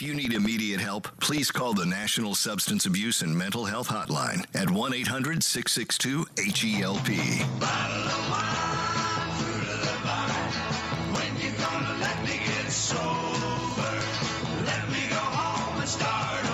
If you need immediate help, please call the National Substance Abuse and Mental Health Hotline at 1-800-662-HELP. Bottle of wine, fruit of the vine. When you gonna let me get sober? Let me go home and start over.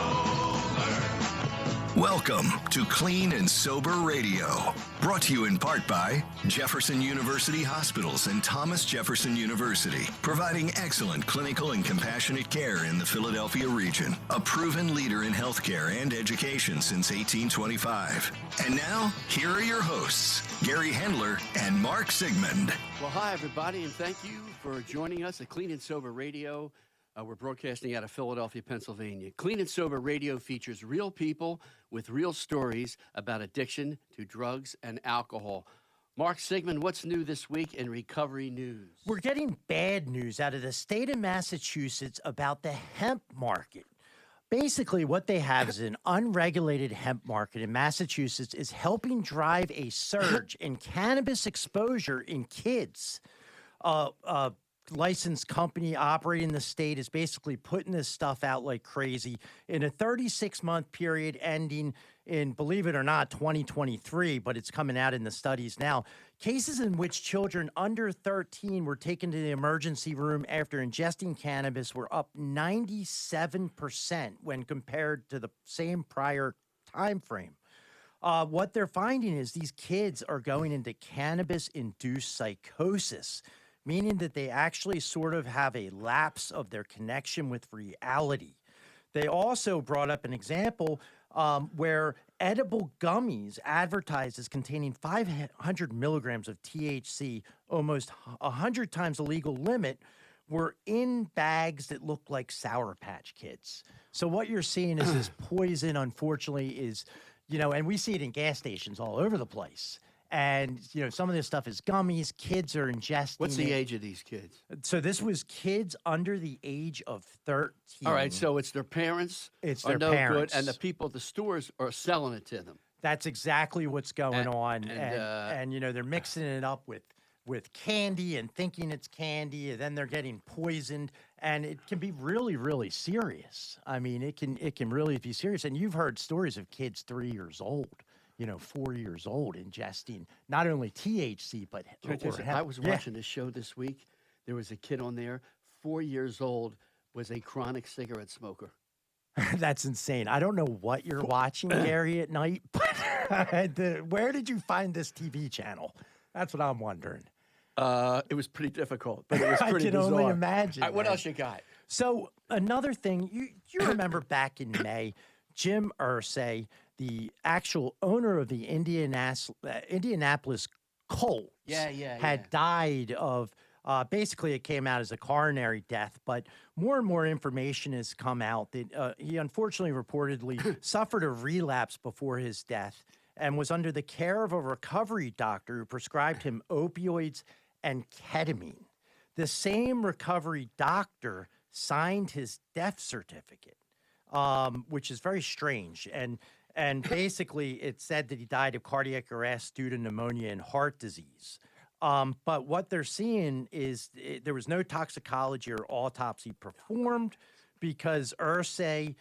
Welcome to Clean and Sober Radio, brought to you in part by Jefferson University Hospitals and Thomas Jefferson University, providing excellent clinical and compassionate care in the Philadelphia region, a proven leader in healthcare and education since 1825. And now, here are your hosts, Gary Hendler and Mark Sigmund. Well, hi, everybody, and thank you for joining us at Clean and Sober Radio. We're broadcasting out of Philadelphia, Pennsylvania. Clean and Sober Radio features real people with real stories about addiction to drugs and alcohol. Mark Sigmund, what's new this week in recovery news? We're getting bad news out of the state of Massachusetts about the hemp market. Basically, what they have is an unregulated hemp market in Massachusetts is helping drive a surge in cannabis exposure in kids. Licensed company operating in the state is basically putting this stuff out like crazy in a 36-month period ending in, believe it or not, 2023, but it's coming out in the studies now. Cases in which children under 13 were taken to the emergency room after ingesting cannabis were up 97% when compared to the same prior time frame. What they're finding is these kids are going into cannabis-induced psychosis, meaning that they actually sort of have a lapse of their connection with reality. They also brought up an example where edible gummies advertised as containing 500 milligrams of THC, almost 100 times the legal limit, were in bags that look like Sour Patch Kids. So what you're seeing is this poison, unfortunately, is, and we see it in gas stations all over the place. And, some of this stuff is gummies. Kids are ingesting. What's the age of these kids? So this was kids under the age of 13. All right, so it's their parents. It's are their no parents. good, and the people at the stores are selling it to them. That's exactly what's going on. And they're mixing it up with candy and thinking it's candy, and then they're getting poisoned. And it can be really, really serious. I mean, it can really be serious. And you've heard stories of kids 3 years old. 4 years old, ingesting not only THC, but I was watching this show this week. There was a kid on there, 4 years old, was a chronic cigarette smoker. That's insane. I don't know what you're watching, Gary, at night, but where did you find this TV channel? That's what I'm wondering. It was pretty difficult, but it was pretty I can bizarre. only imagine. All right, what else you got? So another thing, you remember back in May, Jim Irsay, the actual owner of the Indianapolis Colts, had died of, basically it came out as a coronary death, but more and more information has come out that he unfortunately reportedly suffered a relapse before his death and was under the care of a recovery doctor who prescribed him opioids and ketamine. The same recovery doctor signed his death certificate, which is very strange. And basically, it said that he died of cardiac arrest due to pneumonia and heart disease. But what they're seeing is there was no toxicology or autopsy performed because Irsay,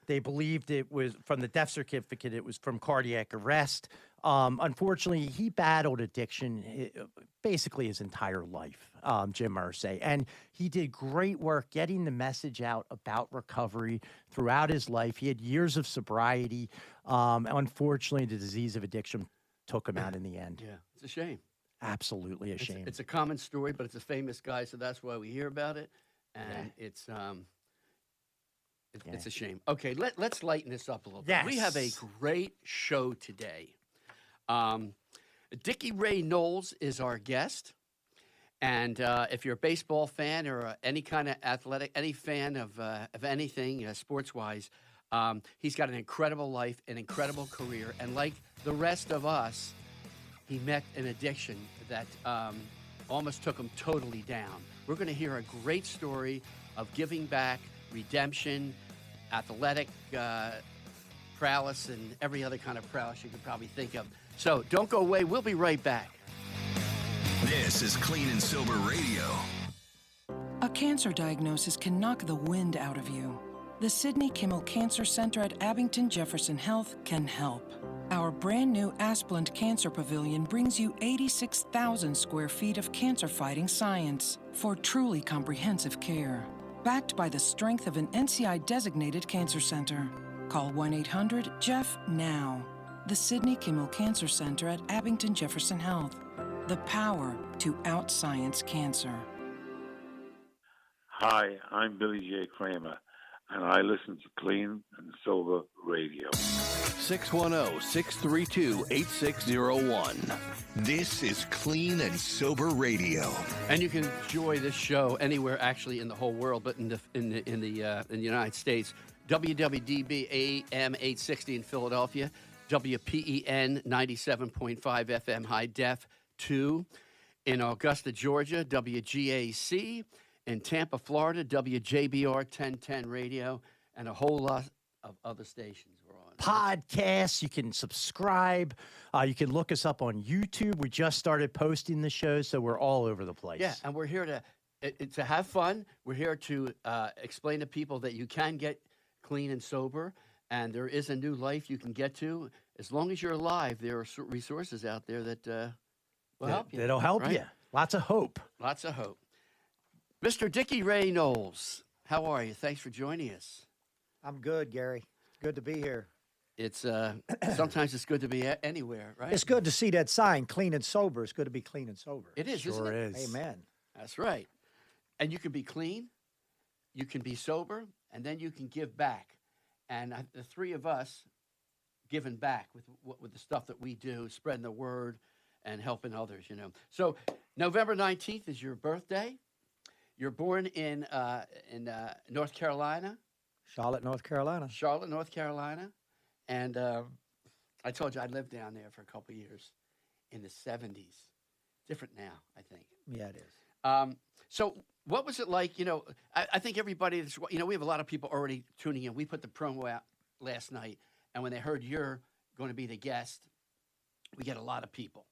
they believed it was from the death certificate, it was from cardiac arrest. Unfortunately, he battled addiction basically his entire life, Jim Irsay. And he did great work getting the message out about recovery throughout his life. He had years of sobriety. Unfortunately, the disease of addiction took him out in the end. Yeah, it's a shame. Absolutely a shame. It's a common story, but it's a famous guy, so that's why we hear about it. And it's a shame. Okay, let's lighten this up a little bit. Yes. We have a great show today. Dickie Noles is our guest. And if you're a baseball fan or any kind of any fan of anything sports-wise, he's got an incredible life, an incredible career. And like the rest of us, he met an addiction that almost took him totally down. We're going to hear a great story of giving back, redemption, athletic prowess, and every other kind of prowess you could probably think of. So don't go away. We'll be right back. This is Clean and Sober Radio. A cancer diagnosis can knock the wind out of you. The Sidney Kimmel Cancer Center at Abington Jefferson Health can help. Our brand new Asplund Cancer Pavilion brings you 86,000 square feet of cancer-fighting science for truly comprehensive care. Backed by the strength of an NCI-designated cancer center. Call 1-800-JEFF now. The Sidney Kimmel Cancer Center at Abington Jefferson Health. The power to out-science cancer. Hi, I'm Billy J. Kramer, and I listen to Clean and Sober Radio. 610-632-8601. This is Clean and Sober Radio. And you can enjoy this show anywhere, actually, in the whole world, but in the United States. WWDB AM 860 in Philadelphia, WPEN 97.5 FM High Def 2 in Augusta, Georgia, WGAC in Tampa, Florida, WJBR 1010 Radio, and a whole lot of other stations we're on. Podcasts, you can subscribe. You can look us up on YouTube. We just started posting the show, so we're all over the place. Yeah, and we're here to have fun. We're here to explain to people that you can get clean and sober, and there is a new life you can get to. As long as you're alive, there are resources out there that will help you. That'll help you. Lots of hope. Lots of hope. Mr. Dickie Ray Noles, how are you? Thanks for joining us. I'm good, Gary. Good to be here. It's sometimes it's good to be anywhere, right? It's good to see that sign, clean and sober. It's good to be clean and sober. It is, Sure isn't it? is. Amen. That's right. And you can be clean, you can be sober, and then you can give back. And the three of us giving back with the stuff that we do, spreading the word and helping others, you know. So November 19th is your birthday. You're born in North Carolina. Charlotte, North Carolina. Charlotte, North Carolina. And I told you I lived down there for a couple of years in the 70s. Different now, I think. Yeah, it is. So what was it like? You know, I think everybody, we have a lot of people already tuning in. We put the promo out last night, and when they heard you're going to be the guest, we get a lot of people,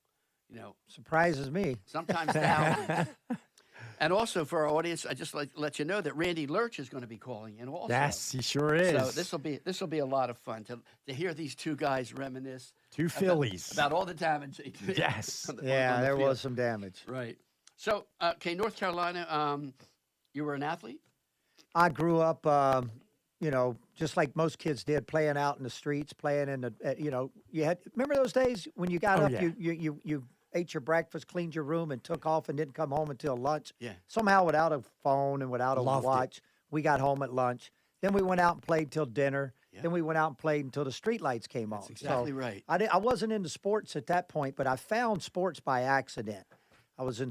you know. Surprises me. Sometimes thousands. And also for our audience, I just like to let you know that Randy Lerch is going to be calling in also. Yes, he sure is. So this will be a lot of fun to hear these two guys reminisce. Two Phillies. About all the damage. Yes. Yeah, there field. was some damage. Right. So, okay, North Carolina, you were an athlete? I grew up, just like most kids did, playing out in the streets, playing in the, you had, remember those days when you got up, yeah. you ate your breakfast, cleaned your room, and took off and didn't come home until lunch. Yeah. Somehow without a phone and without a Loved watch, we got home at lunch. Then we went out and played till dinner. Yeah. Then we went out and played until the street lights came on. That's exactly right. I wasn't into sports at that point, but I found sports by accident. I was in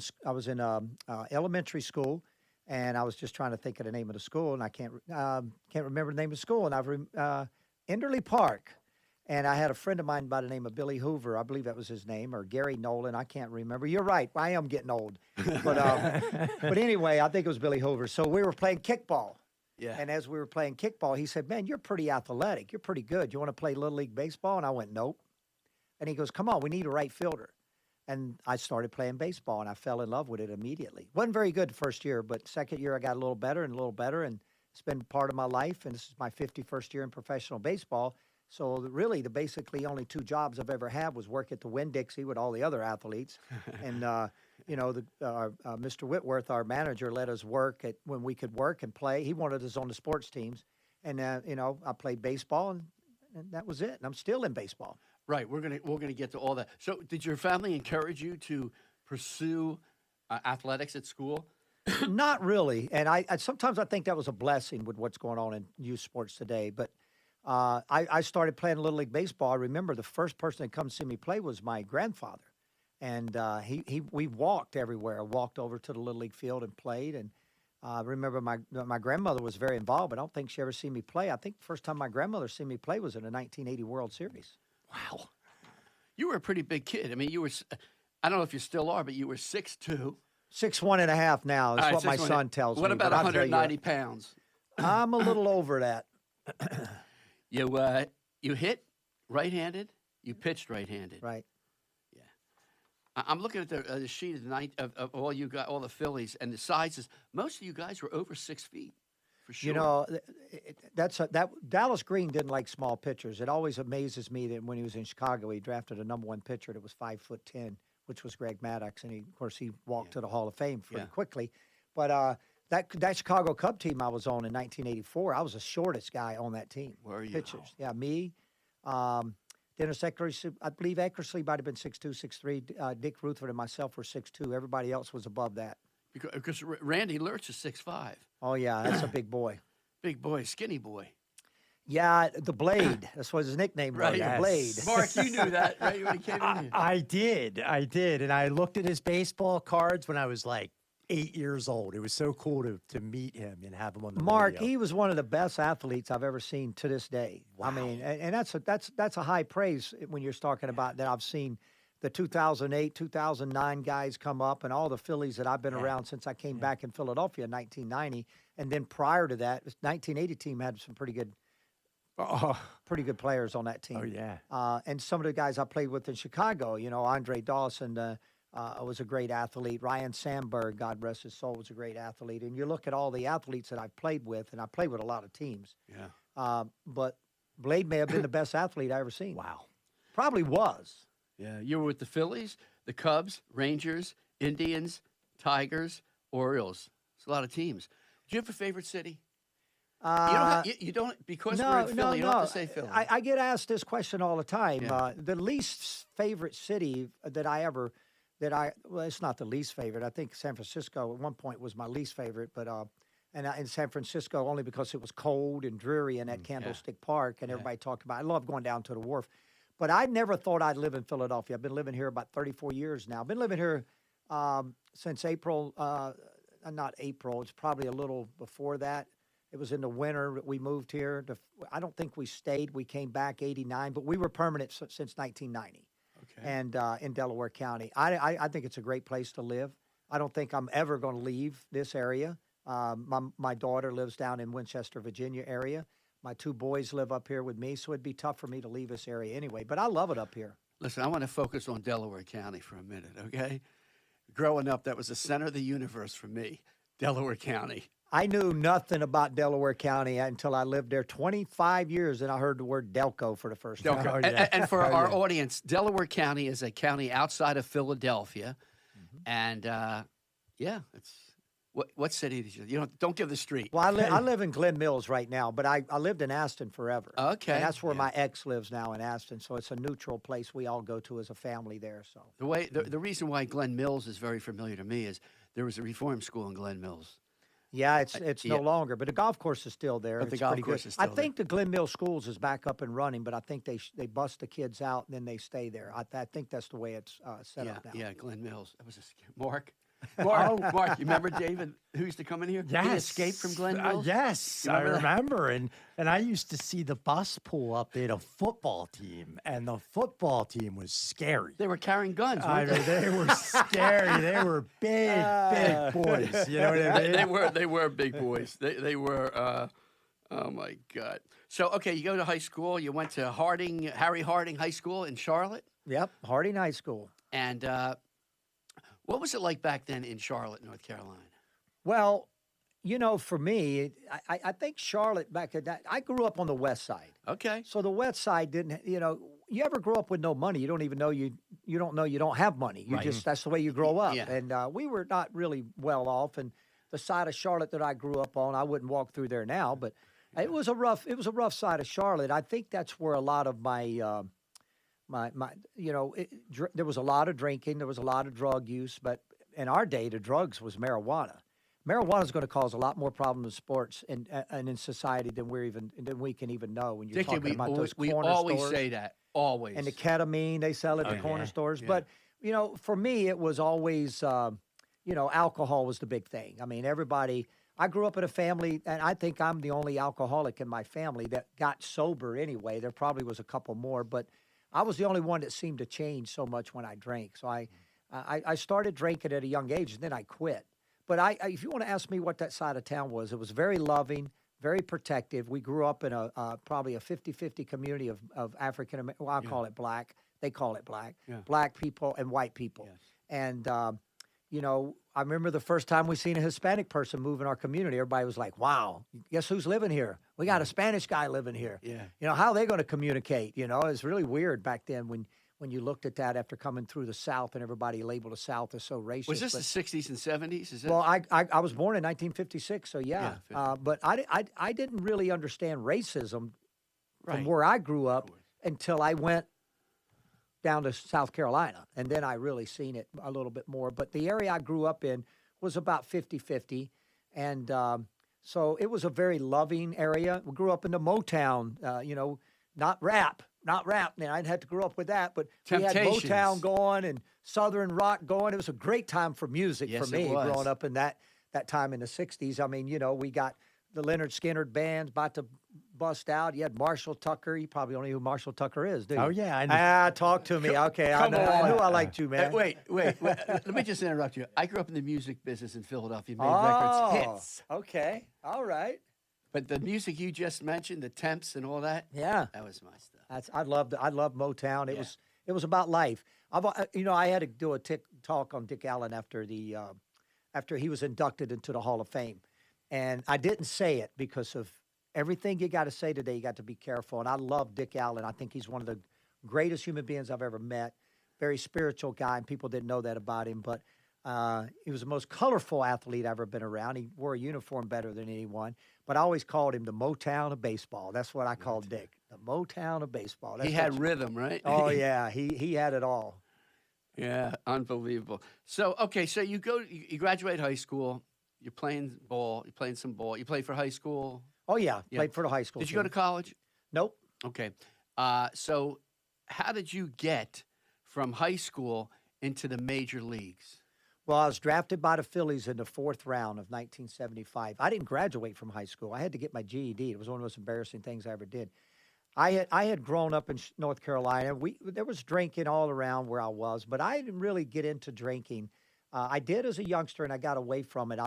elementary school, and I was just trying to think of the name of the school, and I can't remember the name of the school. And Enderley Park, and I had a friend of mine by the name of Billy Hoover. I believe that was his name, or Gary Nolan. I can't remember. You're right. I am getting old, but anyway, I think it was Billy Hoover. So we were playing kickball. Yeah. And as we were playing kickball, he said, "Man, you're pretty athletic. You're pretty good. You want to play Little League Baseball?" And I went, "Nope." And he goes, "Come on, we need a right fielder." And I started playing baseball, and I fell in love with it immediately. Wasn't very good the first year, but second year I got a little better, and it's been part of my life, and this is my 51st year in professional baseball. So really, the basically only two jobs I've ever had was work at the Winn-Dixie with all the other athletes. And, Mr. Whitworth, our manager, let us work when we could work and play. He wanted us on the sports teams. And, I played baseball, and that was it. And I'm still in baseball. Right. We're gonna get to all that. So, did your family encourage you to pursue athletics at school? Not really. And I sometimes I think that was a blessing with what's going on in youth sports today. But I started playing Little League Baseball. I remember the first person that come see me play was my grandfather. And we walked everywhere. I walked over to the Little League field and played. And I remember my grandmother was very involved, but I don't think she ever seen me play. I think the first time my grandmother seen me play was in the 1980 World Series. Wow. You were a pretty big kid. I mean, you were, I don't know if you still are, but you were 6'2". 6'1.5" now is what my son tells me. What about 190 pounds? I'm a little over that. You hit right-handed. You pitched right-handed. Right. Yeah. I'm looking at the sheet of all you got, all the Phillies, and the sizes. Most of you guys were over 6 feet, for sure. You know, that Dallas Green didn't like small pitchers. It always amazes me that when he was in Chicago, he drafted a #1 pitcher that was 5'10", which was Greg Maddux, and of course he walked to the Hall of Fame pretty quickly. But that Chicago Cub team I was on in 1984, I was the shortest guy on that team. Were you? Pitchers, yeah, me. Dennis Eckersley, I believe Eckersley might have been 6'2", 6'3". Dick Rutherford and myself were 6'2". Everybody else was above that. Because Randy Lerch is 6'5". Oh yeah, that's a big boy. Big boy, skinny boy. Yeah, the Blade. That's what his nickname was. Right. The Blade. Mark, you knew that, right, when he came in here? I did. And I looked at his baseball cards when I was like 8 years old. It was so cool to meet him and have him on the Mark, radio. he was one of the best athletes I've ever seen to this day. Wow. I mean, and that's a high praise when you're talking about that. I've seen the 2008, 2009 guys come up, and all the Phillies that I've been around since I came back in Philadelphia in 1990. And then prior to that, the 1980 team had some pretty good players on that team. Oh, yeah. And some of the guys I played with in Chicago, you know, Andre Dawson was a great athlete. Ryan Sandberg, God rest his soul, was a great athlete. And you look at all the athletes that I've played with, and I played with a lot of teams. Yeah. But Blade may have been the best athlete I ever seen. Wow. Probably was. Yeah, you were with the Phillies, the Cubs, Rangers, Indians, Tigers, Orioles. It's a lot of teams. Do you have a favorite city? You don't because we're in Philly. You don't have to say Philly. I get asked this question all the time. Yeah. The least favorite city well, it's not the least favorite. I think San Francisco at one point was my least favorite, but in San Francisco only because it was cold and dreary in that Candlestick Park, and everybody talked about. I love going down to the wharf, but I never thought I'd live in Philadelphia. I've been living here about 34 years now. I've been living here since April. Not April. It's probably a little before that. It was in the winter that we moved here. I don't think we stayed. We came back '89, but we were permanent since 1990. Okay. And in Delaware County. I think it's a great place to live. I don't think I'm ever going to leave this area. My daughter lives down in Winchester, Virginia area. My 2 boys live up here with me, so it'd be tough for me to leave this area anyway. But I love it up here. Listen, I want to focus on Delaware County for a minute, okay? Growing up, that was the center of the universe for me, Delaware County. I knew nothing about Delaware County until I lived there 25 years, and I heard the word Delco for the first time. Delco. And for our audience, Delaware County is a county outside of Philadelphia. And, it's what city did you don't give the street. Well, I live in Glen Mills right now, but I lived in Aston forever. Okay. And that's where my ex lives now in Aston, so it's a neutral place we all go to as a family there. So The reason why Glen Mills is very familiar to me is there was a reform school in Glen Mills. yeah, it's no longer, but the golf course is still there. But the It's golf pretty course good. is still I think the Glen Mills Schools is back up and running, but I think they bust the kids out and then they stay there. I think that's the way it's set up now. Yeah, Glen Mills. That was Mark. Mark, you remember David who used to come in here? Yes. He escaped from Glen Mills? Yes, You I remember that? remember. And I used to see the bus pull up. They had a football team, and the football team was scary. They were carrying guns, I weren't mean, they were scary. They were big boys. You know what I mean? They were big boys. They were, oh, my God. So, okay, you go to high school. You went to Harry Harding High School in Charlotte. Yep, Harding High School. And what was it like back then in Charlotte, North Carolina? Well, you know, for me, I think Charlotte back at that, I grew up on the west side. Okay. So the west side didn't, you know, you ever grow up with no money, you don't even know you don't know you don't have money. You just, that's the way you grow up. Yeah. And we were not really well off. And the side of Charlotte that I grew up on, I wouldn't walk through there now, but it was a rough side of Charlotte. I think that's where a lot of my there was a lot of drinking, there was a lot of drug use, but in our day, the drugs was marijuana. Marijuana is going to cause a lot more problems in sports and in society than we can even know. When you're Dickie, talking about those we corner always stores say that, always. and the ketamine they sell at the corner stores. But you know, for me, it was always alcohol was the big thing. I mean, everybody. I grew up in a family, and I think I'm the only alcoholic in my family that got sober anyway. There probably was a couple more, but I was the only one that seemed to change so much when I drank. So I started drinking at a young age, and then I quit. But if you want to ask me what that side of town was, it was very loving, very protective. We grew up in probably a 50-50 community of African American. Well, I call it black. They call it black. Yeah. Black people and white people. Yes. And, I remember the first time we seen a Hispanic person move in our community, everybody was like, wow, guess who's living here? We got a Spanish guy living here. Yeah. How are they going to communicate? It's really weird back then when you looked at that after coming through the South and everybody labeled the South as so racist. Was this the 60s and 70s? Is that? Well, I was born in 1956, so yeah. Yeah, But I didn't really understand racism Right. from where I grew up until I went down to South Carolina. And then I really seen it a little bit more. But the area I grew up in was about 50-50. And so it was a very loving area. We grew up in the Motown, not rap. Now, I'd had to grow up with that, but we had Temptations. Motown going and Southern rock going. It was a great time for music Yes, for it me was. growing up in that time in the 60s. I mean, we got the Leonard Skinner band about to bust out. You had Marshall Tucker. You probably don't know who Marshall Tucker is, do you? Oh, yeah, I know. Talk to me. Okay, I Come knew on. I liked you, man. Wait. Let me just interrupt you. I grew up in the music business in Philadelphia, made records hits. Okay, all right. But the music you just mentioned, the Temps and all that, Yeah, that was my stuff. I loved Motown. It Yeah. was about life. I had to do a talk on Dick Allen after he was inducted into the Hall of Fame, and I didn't say it because of everything you got to say today. You got to be careful. And I love Dick Allen. I think he's one of the greatest human beings I've ever met. Very spiritual guy, and people didn't know that about him. But he was the most colorful athlete I've ever been around. He wore a uniform better than anyone. But I always called him the Motown of baseball. That's what I called Dick, the Motown of baseball. He had rhythm, right? Oh yeah, he had it all. Yeah, unbelievable. So, okay, so you graduate high school, you're playing ball, you're playing some ball, you play for high school. Oh yeah, Yeah. played for the high school. Did you go to team. college? Nope. Okay. So how did you get from high school into the major leagues? Well, I was drafted by the Phillies in the 4th round of 1975. I didn't graduate from high school. I had to get my GED. It was one of the most embarrassing things I ever did. I had grown up in North Carolina. There was drinking all around where I was, but I didn't really get into drinking. I did as a youngster, and I got away from it.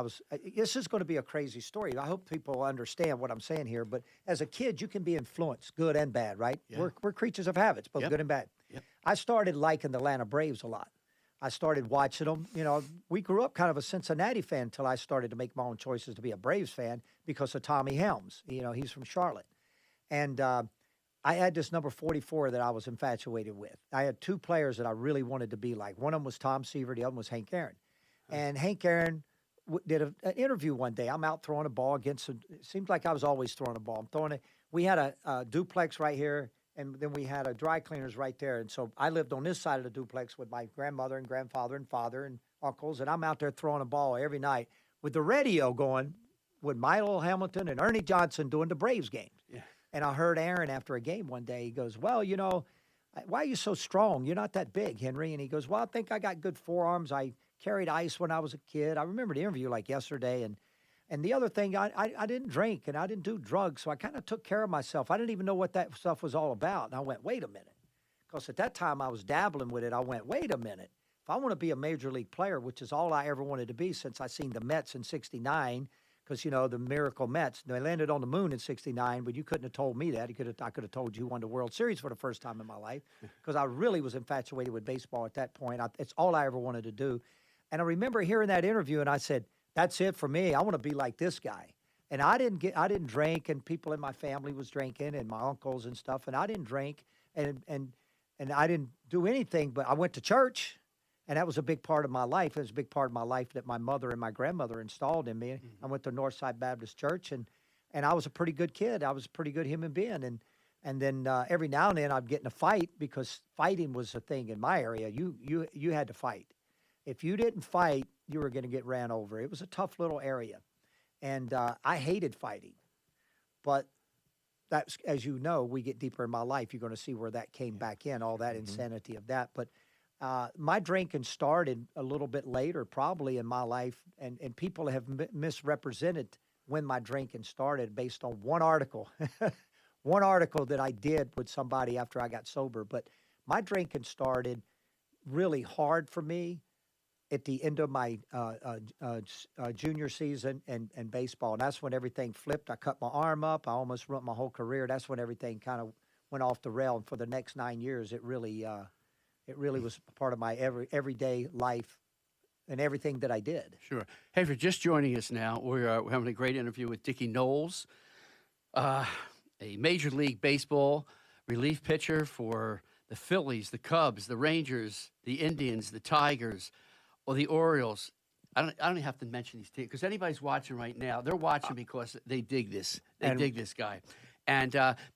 This is going to be a crazy story. I hope people understand what I'm saying here. But as a kid, you can be influenced, good and bad, right? Yeah. We're creatures of habits, both Yep. good and bad. Yep. I started liking the Atlanta Braves a lot. I started watching them. We grew up kind of a Cincinnati fan until I started to make my own choices to be a Braves fan because of Tommy Helms. He's from Charlotte. And I had this number 44 that I was infatuated with. I had 2 players that I really wanted to be like. One of them was Tom Seaver. The other one was Hank Aaron. And Hank Aaron did an interview one day. I'm out throwing a ball against it seems like I was always throwing a ball. I'm throwing it. We had a duplex right here, and then we had a dry cleaners right there. And so I lived on this side of the duplex with my grandmother and grandfather and father and uncles, and I'm out there throwing a ball every night with the radio going with Milo Hamilton and Ernie Johnson doing the Braves games. Yeah. And I heard Aaron after a game one day. He goes, well, why are you so strong? You're not that big, Henry. And he goes, well, I think I got good forearms. I carried ice when I was a kid. I remember the interview like yesterday. And the other thing, I didn't drink and I didn't do drugs. So I kind of took care of myself. I didn't even know what that stuff was all about. And I went, wait a minute. Because at that time I was dabbling with it. I went, wait a minute. If I want to be a major league player, which is all I ever wanted to be since I seen the Mets in 69, because, the Miracle Mets, they landed on the moon in 69, but you couldn't have told me that. I could have told you who won the World Series for the first time in my life because I really was infatuated with baseball at that point. It's all I ever wanted to do. And I remember hearing that interview, and I said, that's it for me. I want to be like this guy. And I didn't drink, and people in my family was drinking, and my uncles and stuff, and I didn't drink, and I didn't do anything, but I went to church. And that was a big part of my life. It was a big part of my life that my mother and my grandmother installed in me. Mm-hmm. I went to Northside Baptist Church, and I was a pretty good kid. I was a pretty good human being. And then every now and then I'd get in a fight because fighting was a thing in my area. You had to fight. If you didn't fight, you were going to get ran over. It was a tough little area. And I hated fighting. But that's, as you know, we get deeper in my life, you're going to see where that came back in, all that insanity of that. But my drinking started a little bit later, probably in my life, and people have misrepresented when my drinking started based on one article, one article that I did with somebody after I got sober. But my drinking started really hard for me at the end of my junior season in baseball, and that's when everything flipped. I cut my arm up. I almost ruined my whole career. That's when everything kind of went off the rail. And for the next 9 years, it really It really was a part of my everyday life and everything that I did. Sure. Hey, for just joining us now, we're having a great interview with Dickie Noles, a Major League Baseball relief pitcher for the Phillies, the Cubs, the Rangers, the Indians, the Tigers, or the Orioles. I don't even have to mention these teams because anybody's watching right now, they're watching because they dig this. They dig this guy. And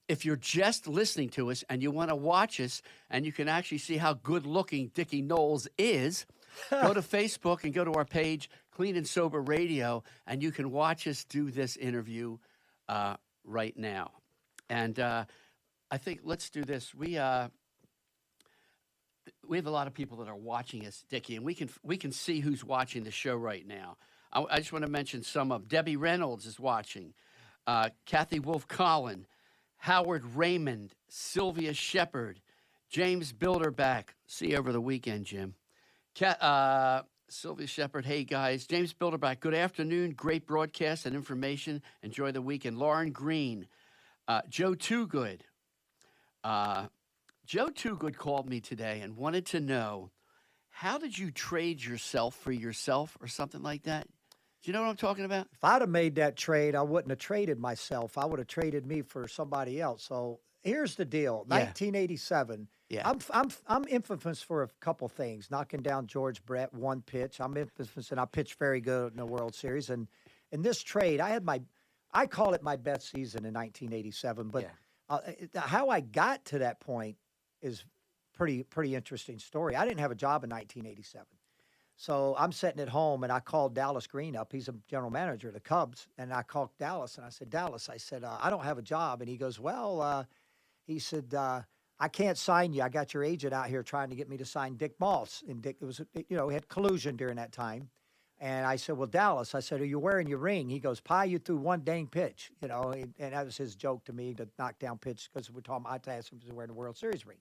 if you're just listening to us and you want to watch us and you can actually see how good-looking Dickie Noles is, go to Facebook and go to our page, Clean and Sober Radio, and you can watch us do this interview right now. And I think let's do this. We have a lot of people that are watching us, Dickie, and we can see who's watching the show right now. I just want to mention some of Debbie Reynolds is watching. Kathy Wolf-Collin, Howard Raymond, Sylvia Shepard, James Bilderback. See you over the weekend, Jim. Sylvia Shepard, hey, guys. James Bilderback, good afternoon. Great broadcast and information. Enjoy the weekend. Lauren Green, Joe Toogood. Joe Toogood called me today and wanted to know, how did you trade yourself for yourself or something like that? Do you know what I'm talking about? If I'd have made that trade, I wouldn't have traded myself. I would have traded me for somebody else. So here's the deal. 1987. Yeah. I'm infamous for a couple things. Knocking down George Brett, one pitch. I'm infamous, and I pitched very good in the World Series. And in this trade, I call it my best season in 1987. But how I got to that point is pretty interesting story. I didn't have a job in 1987. So I'm sitting at home, and I called Dallas Green up. He's a general manager of the Cubs. And I called Dallas, and I said, Dallas, I don't have a job. And he goes, well, he said, I can't sign you. I got your agent out here trying to get me to sign Dick Moss. And Dick, he had collusion during that time. And I said, well, Dallas, I said, are you wearing your ring? He goes, Pie, you threw one dang pitch. And that was his joke to me, to knock down pitch, because we're talking about, I asked him if he was wearing the World Series ring.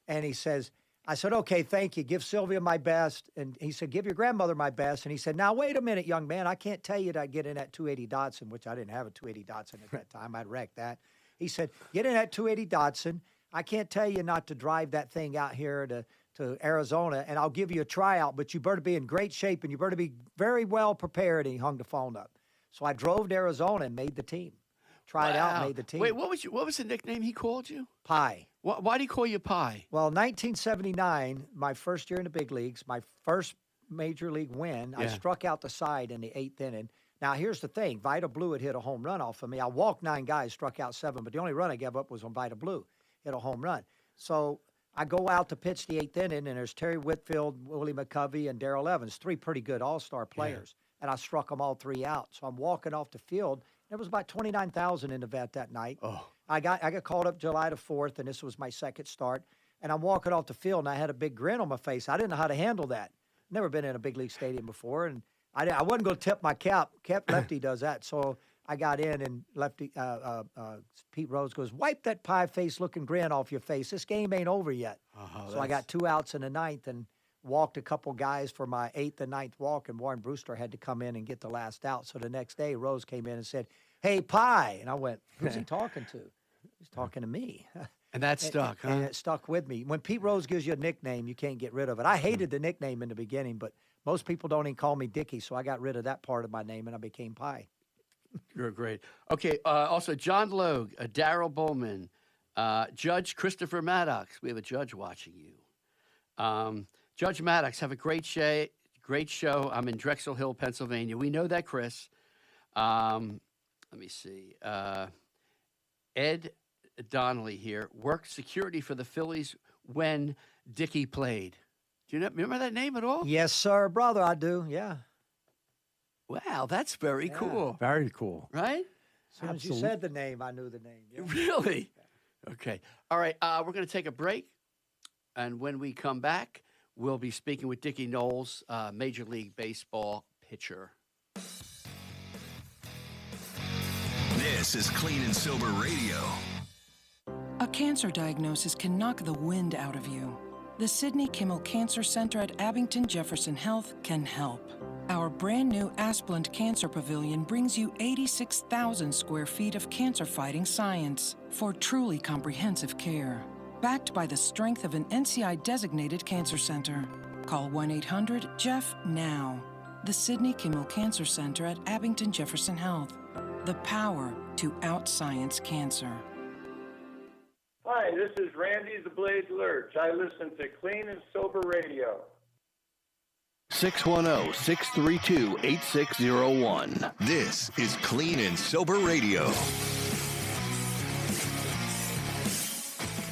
And he says, I said, okay, thank you. Give Sylvia my best. And he said, give your grandmother my best. And he said, now, wait a minute, young man. I can't tell you to get in that 280 Datsun, which I didn't have a 280 Datsun at that time. I'd wrecked that. He said, get in that 280 Datsun. I can't tell you not to drive that thing out here to Arizona, and I'll give you a tryout, but you better be in great shape, and you better be very well prepared. And he hung the phone up. So I drove to Arizona and made the team. Tried out, made the team. Wait, what was the nickname he called you? Pie. Why do he call you Pie? Well, 1979, my first year in the big leagues, my first major league win, I struck out the side in the 8th inning. Now, here's the thing. Vida Blue had hit a home run off of me. I walked 9 guys, struck out 7, but the only run I gave up was on Vida Blue. Hit a home run. So I go out to pitch the 8th inning, and there's Terry Whitfield, Willie McCovey, and Darrell Evans, 3 pretty good all-star players. And I struck them all 3 out. So I'm walking off the field. There was about 29,000 in the vet that night. Oh. I got called up July the 4th, and this was my second start. And I'm walking off the field, and I had a big grin on my face. I didn't know how to handle that. Never been in a big league stadium before, and I wasn't going to tip my cap. Lefty does that. So I got in, and Lefty Pete Rose goes, wipe that pie-face-looking grin off your face. This game ain't over yet. So I got 2 outs in the 9th and walked a couple guys for my 8th and 9th walk, and Warren Brewster had to come in and get the last out. So the next day, Rose came in and said, hey, Pie. And I went, who's he talking to? He's talking to me. And that stuck, huh? And it stuck with me. When Pete Rose gives you a nickname, you can't get rid of it. I hated the nickname in the beginning, but most people don't even call me Dickie, so I got rid of that part of my name, and I became Pie. You're great. Okay, also John Logue, Darrell Bowman, Judge Christopher Maddox. We have a judge watching you. Judge Maddox, have a great show. I'm in Drexel Hill, Pennsylvania. We know that, Chris. Let me see. Ed Donnelly here, worked security for the Phillies when Dickie played. Do you remember that name at all? Yes, sir, brother, I do, yeah. Wow, that's very cool. Very cool. Right? As soon as you said the name, I knew the name. Yeah. Really? Okay. All right, we're going to take a break, and when we come back, we'll be speaking with Dickie Noles, Major League Baseball pitcher. This is Clean and Sober Radio. A cancer diagnosis can knock the wind out of you. The Sidney Kimmel Cancer Center at Abington Jefferson Health can help. Our brand new Asplund Cancer Pavilion brings you 86,000 square feet of cancer-fighting science for truly comprehensive care. backed by the strength of an NCI-designated cancer center. Call 1-800-JEFF now. The Sidney Kimmel Cancer Center at Abington Jefferson Health. The power to outscience cancer. Hi, this is Randy the Blade Lerch. I listen to Clean and Sober Radio. 610-632-8601. This is Clean and Sober Radio.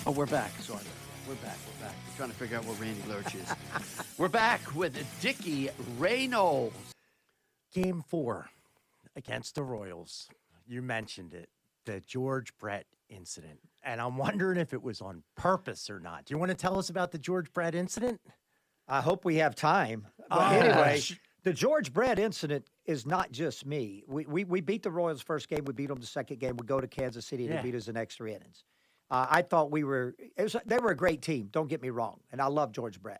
Oh, we're back. Sorry. We're back. We're trying to figure out where Randy Lerch is. We're back with Dickie Noles. Game 4 against the Royals. You mentioned it, the George Brett incident. And I'm wondering if it was on purpose or not. Do you want to tell us about the George Brett incident? I hope we have time. But anyway, the George Brett incident is not just me. We beat the Royals first game. We beat them the second game. We go to Kansas City and they beat us in extra innings. I thought they were a great team. Don't get me wrong. And I love George Brett.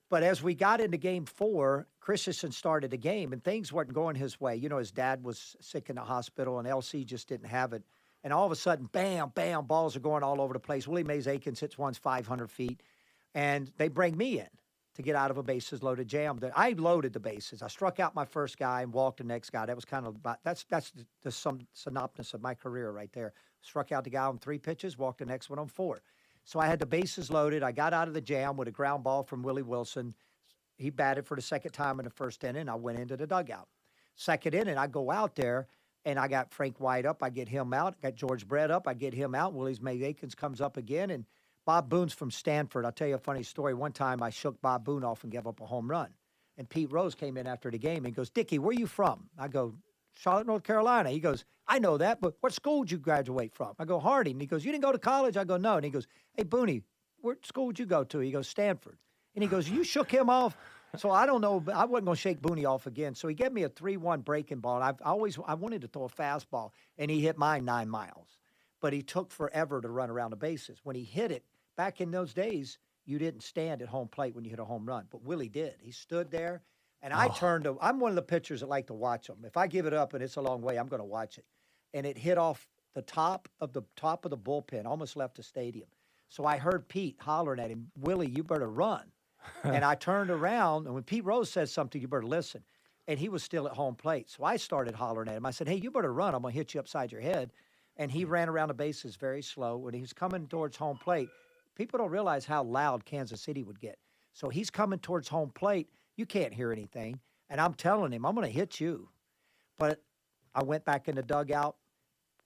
But as we got into game 4, Christensen started the game and things weren't going his way. You know, his dad was sick in the hospital and LC just didn't have it. And all of a sudden, bam, bam, balls are going all over the place. Willie Mays Aikens hits one's 500 feet. And they bring me in to get out of a bases loaded jam. I loaded the bases. I struck out my first guy and walked the next guy. That was kind of about, that's the synopsis of my career right there. Struck out the guy on 3 pitches, walked the next one on 4. So I had the bases loaded. I got out of the jam with a ground ball from Willie Wilson. He batted for the second time in the first inning. I went into the dugout. Second inning, I go out there, and I got Frank White up. I get him out. Got George Brett up. I get him out. Willie Mays Aikens comes up again, and Bob Boone's from Stanford. I'll tell you a funny story. One time I shook Bob Boone off and gave up a home run. And Pete Rose came in after the game and goes, Dickie, where you from? I go, Charlotte, North Carolina. He goes, I know that, but what school did you graduate from? I go, Harding. He goes, you didn't go to college? I go, no. And he goes, hey, Booney, what school did you go to? He goes, Stanford. And he goes, you shook him off? So I don't know. I wasn't going to shake Booney off again. So he gave me a 3-1 breaking ball. And I wanted to throw a fastball, and he hit mine 9 miles. But he took forever to run around the bases. When he hit it, back in those days, you didn't stand at home plate when you hit a home run. But Willie did. He stood there. And I turned to, I'm one of the pitchers that like to watch them. If I give it up and it's a long way, I'm going to watch it. And it hit off the top of the bullpen, almost left the stadium. So I heard Pete hollering at him, Willie, you better run. And I turned around, and when Pete Rose says something, you better listen. And he was still at home plate. So I started hollering at him. I said, hey, you better run. I'm going to hit you upside your head. And he ran around the bases very slow. When he was coming towards home plate, people don't realize how loud Kansas City would get. So he's coming towards home plate. You can't hear anything. And I'm telling him, I'm going to hit you. But I went back in the dugout,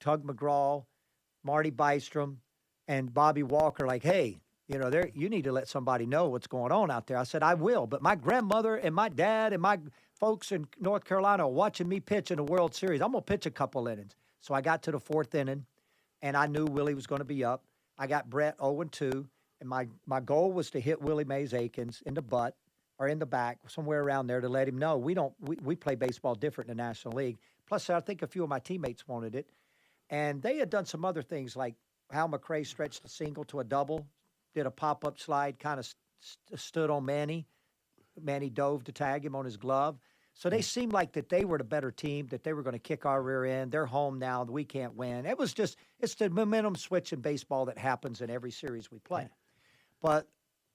Tug McGraw, Marty Bystrom, and Bobby Walker like, hey, you need to let somebody know what's going on out there. I said, I will. But my grandmother and my dad and my folks in North Carolina are watching me pitch in the World Series. I'm going to pitch a couple innings. So I got to the 4th inning, and I knew Willie was going to be up. I got Brett 0-2, and my goal was to hit Willie Mays Aikens in the butt or in the back, somewhere around there, to let him know we play baseball different in the National League. Plus, I think a few of my teammates wanted it. And they had done some other things, like Hal McRae stretched a single to a double, did a pop-up slide, kind of stood on Manny. Manny dove to tag him on his glove. So they seemed like that they were the better team, that they were going to kick our rear end. They're home now. We can't win. It's the momentum switch in baseball that happens in every series we play. But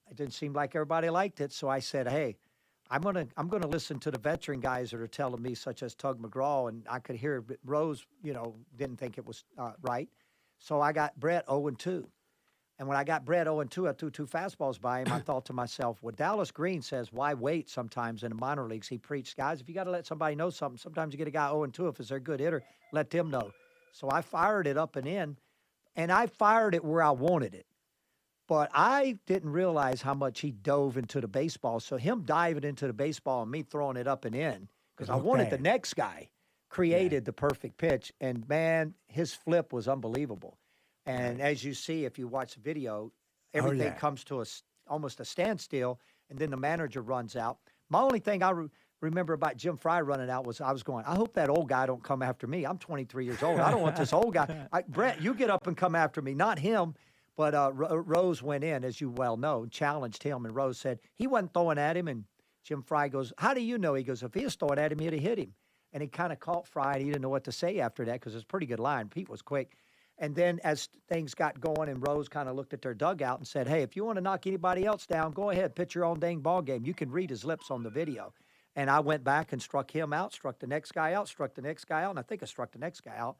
it didn't seem like everybody liked it. So I said, hey, I'm gonna listen to the veteran guys that are telling me, such as Tug McGraw, and I could hear Rose, didn't think it was right. So I got Brett 0-2. And when I got Brett 0-2, I threw 2 fastballs by him. I thought to myself, well, Dallas Green says, why wait sometimes in the minor leagues? He preached, guys, if you got to let somebody know something, sometimes you get a guy 0-2. If it's a good hitter, let them know. So I fired it up and in, and I fired it where I wanted it. But I didn't realize how much he dove into the baseball. So him diving into the baseball and me throwing it up and in, because I wanted the next guy, created the perfect pitch. And, man, his flip was unbelievable. And as you see, if you watch the video, everything comes to almost a standstill, and then the manager runs out. My only thing I remember about Jim Fry running out was I was going, I hope that old guy don't come after me. I'm 23 years old. I don't want this old guy. Brett, you get up and come after me, not him. But Rose went in, as you well know, challenged him, and Rose said he wasn't throwing at him. And Jim Fry goes, how do you know? He goes, if he was throwing at him, he'd have hit him. And he kind of caught Fry, and he didn't know what to say after that because it was a pretty good line. Pete was quick. And then as things got going and Rose kind of looked at their dugout and said, hey, if you want to knock anybody else down, go ahead, pitch your own dang ball game. You can read his lips on the video. And I went back and struck him out, struck the next guy out, struck the next guy out, and I think I struck the next guy out.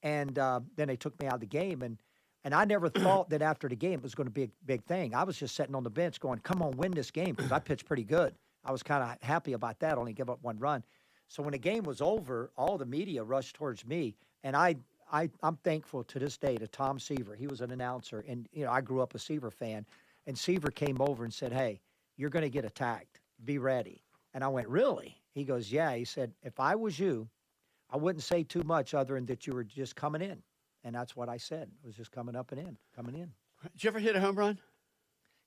And then they took me out of the game. And I never thought that after the game it was going to be a big thing. I was just sitting on the bench going, come on, win this game, because I pitched pretty good. I was kind of happy about that, only give up one run. So when the game was over, all the media rushed towards me. And I'm thankful to this day to Tom Seaver. He was an announcer. And, I grew up a Seaver fan. And Seaver came over and said, hey, you're going to get attacked. Be ready. And I went, really? He goes, yeah. He said, if I was you, I wouldn't say too much other than that you were just coming in. And that's what I said. It was just coming up and in, coming in. Did you ever hit a home run?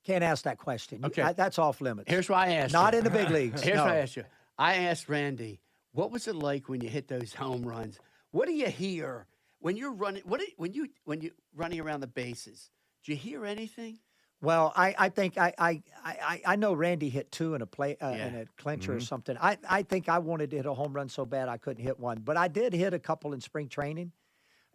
Can't ask that question. Okay. That's off limits. Here's why I asked Not you. in the big leagues. Here's no. why I asked you. I asked Randy, what was it like when you hit those home runs? What do you hear when you're running? When you running around the bases? Do you hear anything? Well, I think I know Randy hit two in a in a clincher or something. I think I wanted to hit a home run so bad I couldn't hit one, but I did hit a couple in spring training.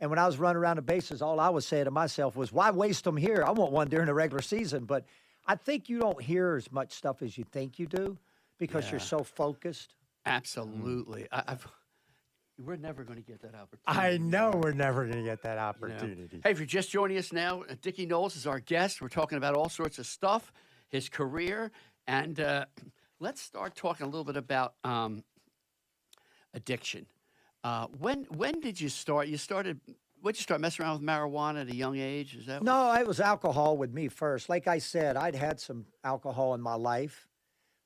And when I was running around the bases, all I was saying to myself was, why waste them here? I want one during the regular season. But I think you don't hear as much stuff as you think you do because you're so focused. Absolutely. We're never going to get that opportunity. I know we're never going to get that opportunity. Hey, if you're just joining us now, Dickie Noles is our guest. We're talking about all sorts of stuff, his career. And let's start talking a little bit about addiction. When did you start? When did you start messing around with marijuana at a young age? Is that No, it was alcohol with me first. Like I said, I'd had some alcohol in my life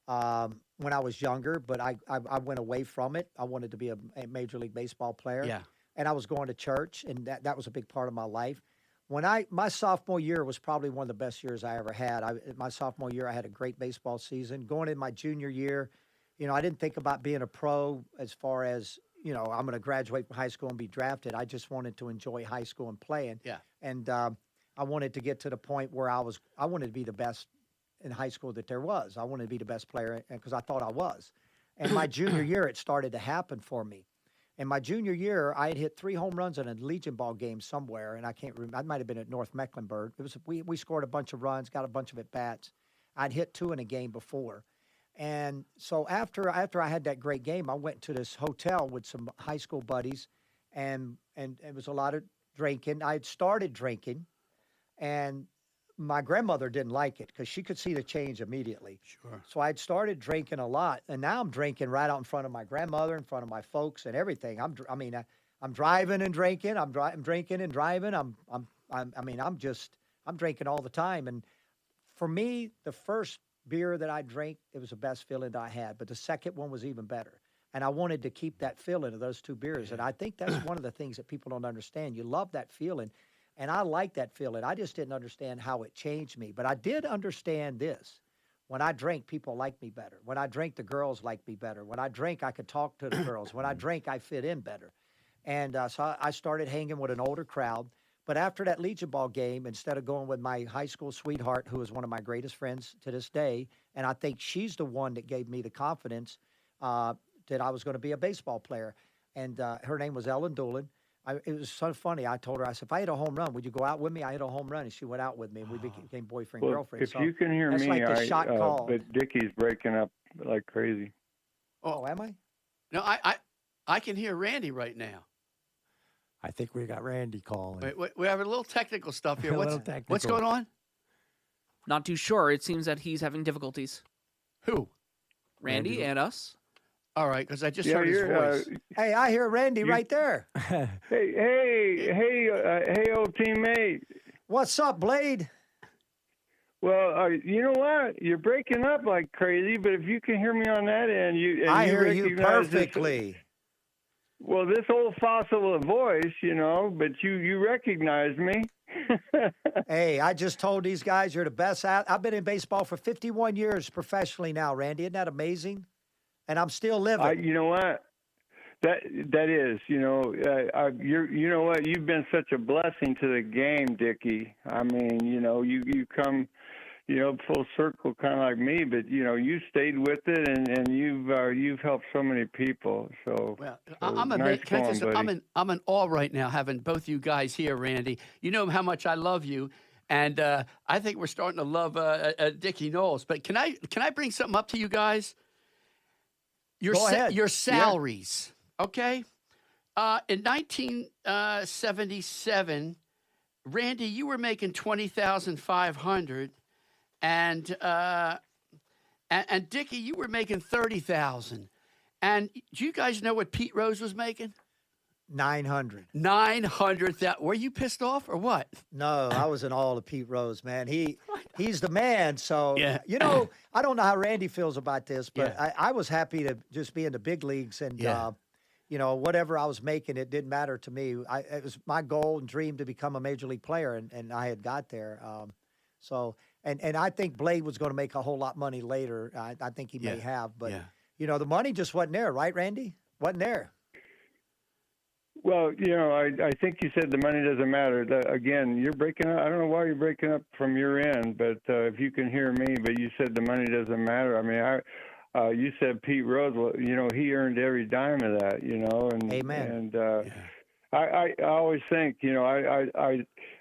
when I was younger, but I went away from it. I wanted to be a Major League Baseball player. Yeah. And I was going to church, and that was a big part of my life. My sophomore year was probably one of the best years I ever had. My sophomore year, I had a great baseball season. Going in my junior year, I didn't think about being a pro as far as, I'm going to graduate from high school and be drafted. I just wanted to enjoy high school and playing. Yeah. And I wanted to get to the point where I wanted to be the best in high school that there was. I wanted to be the best player because I thought I was. And my junior year, it started to happen for me. In my junior year, I had hit 3 home runs in a Legion ball game somewhere, and I can't remember. I might have been at North Mecklenburg. It was we scored a bunch of runs, got a bunch of at-bats. I'd hit 2 in a game before. And so after I had that great game, I went to this hotel with some high school buddies, and it was a lot of drinking. I had started drinking, and my grandmother didn't like it because she could see the change immediately. Sure. So I'd started drinking a lot, and now I'm drinking right out in front of my grandmother, in front of my folks, and everything. I'm driving and drinking. I'm drinking and driving. I'm drinking all the time. And for me, the first beer that I drank, it was the best feeling that I had. But the second one was even better. And I wanted to keep that feeling of those 2 beers. And I think that's one of the things that people don't understand. You love that feeling. And I like that feeling. I just didn't understand how it changed me. But I did understand this. When I drank, people liked me better. When I drank, the girls liked me better. When I drank, I could talk to the girls. When I drank, I fit in better. And so I started hanging with an older crowd. But after that Legion ball game, instead of going with my high school sweetheart, who is one of my greatest friends to this day, and I think she's the one that gave me the confidence that I was going to be a baseball player. And her name was Ellen Doolin. It was so funny. I told her, I said, if I hit a home run, would you go out with me? I hit a home run, and she went out with me, and we became boyfriend, girlfriend. If you can hear that's me, like the shot call. but Dickie's breaking up like crazy. Oh, am I? No, I can hear Randy right now. I think we got Randy calling. We're having a little technical stuff here. A little What's technical. going on? Not too sure. It seems that he's having difficulties. Who? Randy and us. All right, because I just heard his voice. Hey, I hear Randy right there. Hey, old teammate. What's up, Blade? Well, you know what? You're breaking up like crazy, but if you can hear me on that end, I hear you recognize perfectly. Well, this old fossil of voice, but you recognize me. Hey, I just told these guys you're the best. I've been in baseball for 51 years professionally now, Randy. Isn't that amazing? And I'm still living. You know what? That is, you know what? You've been such a blessing to the game, Dickie. I mean, you come full circle, kind of like me. But you stayed with it, and you've helped so many people. So, I'm nice can I going, tell you buddy. I'm in awe right now having both you guys here, Randy. You know how much I love you, and I think we're starting to love Dickie Noles. But can I bring something up to you guys? Go ahead. Your salaries, okay? In 1977, Randy, you were making $20,500, and Dickie, you were making $30,000. And do you guys know what Pete Rose was making? 900. 900,000. Were you pissed off or what? No, I was in all of Pete Rose, man. He's the man. So, Yeah. I don't know how Randy feels about this, but Yeah. I was happy to just be in the big leagues. And, Yeah. whatever I was making, it didn't matter to me. It was my goal and dream to become a major league player, and I had got there. And I think Blade was going to make a whole lot of money later. I think he may have. But, the money just wasn't there, right, Randy? Wasn't there. Well, I think you said the money doesn't matter. Again, you're breaking up. I don't know why you're breaking up from your end, but if you can hear me, but you said the money doesn't matter. I mean, you said Pete Rose. Well, he earned every dime of that. And Amen. And I always think, I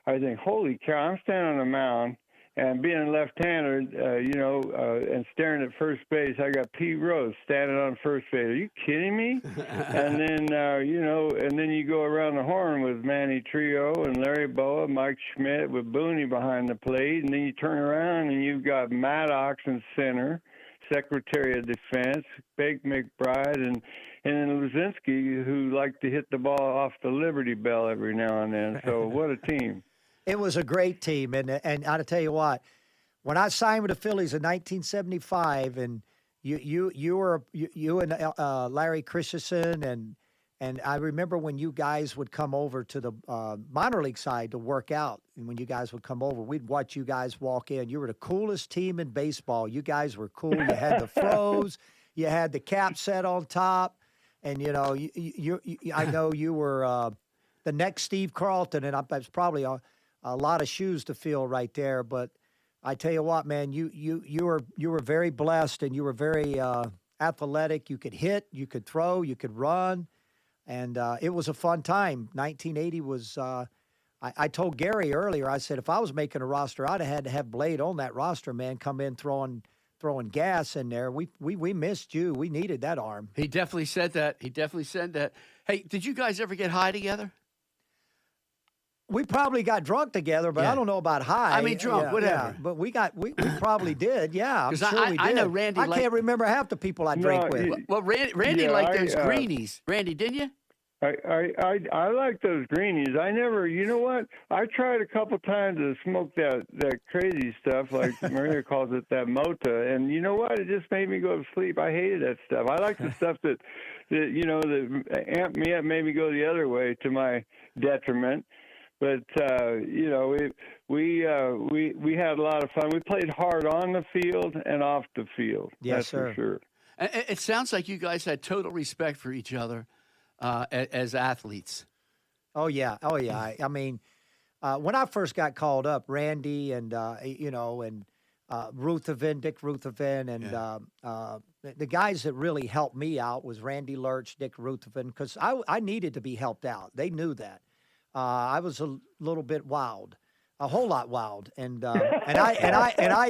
think, holy cow! I'm standing on the mound. And being a left-hander, and staring at first base, I got Pete Rose standing on first base. Are you kidding me? And then, and then you go around the horn with Manny Trio and Larry Boa, Mike Schmidt with Booney behind the plate. And then you turn around and you've got Maddox in center, Secretary of Defense, Big McBride, and then Luzinski, who liked to hit the ball off the Liberty Bell every now and then. So what a team. It was a great team, and I'll tell you what, when I signed with the Phillies in 1975, and you and Larry Christensen, and I remember when you guys would come over to the minor league side to work out, and when you guys would come over, we'd watch you guys walk in. You were the coolest team in baseball. You guys were cool. You had the fros, you had the cap set on top, and I know you were the next Steve Carlton, and that's probably a lot of shoes to fill right there, but I tell you what, man, you were very blessed, and you were very athletic. You could hit, you could throw, you could run, and it was a fun time. 1980 was. I told Gary earlier. I said if I was making a roster, I'd have had to have Blade on that roster, man. Come in throwing gas in there. We missed you. We needed that arm. He definitely said that. Hey, did you guys ever get high together? We probably got drunk together, but I don't know about high. I mean, drunk, whatever. Yeah, but we probably did. Yeah, I'm sure we did. I know Randy. I can't remember half the people I drank with. Well, Randy liked those greenies. Randy, didn't you? I like those greenies. I never, you know what? I tried a couple times to smoke that crazy stuff, like Maria calls it, that mota, and you know what? It just made me go to sleep. I hated that stuff. I like the stuff that amped me up, made me go the other way to my detriment. But we had a lot of fun. We played hard on the field and off the field. Yes, that's sir. for sure. It sounds like you guys had total respect for each other as athletes. Oh yeah. I mean, when I first got called up, Randy and Ruthven, Dick Ruthven, and the guys that really helped me out was Randy Lerch, Dick Ruthven, because I needed to be helped out. They knew that. I was a little bit wild, a whole lot wild, and I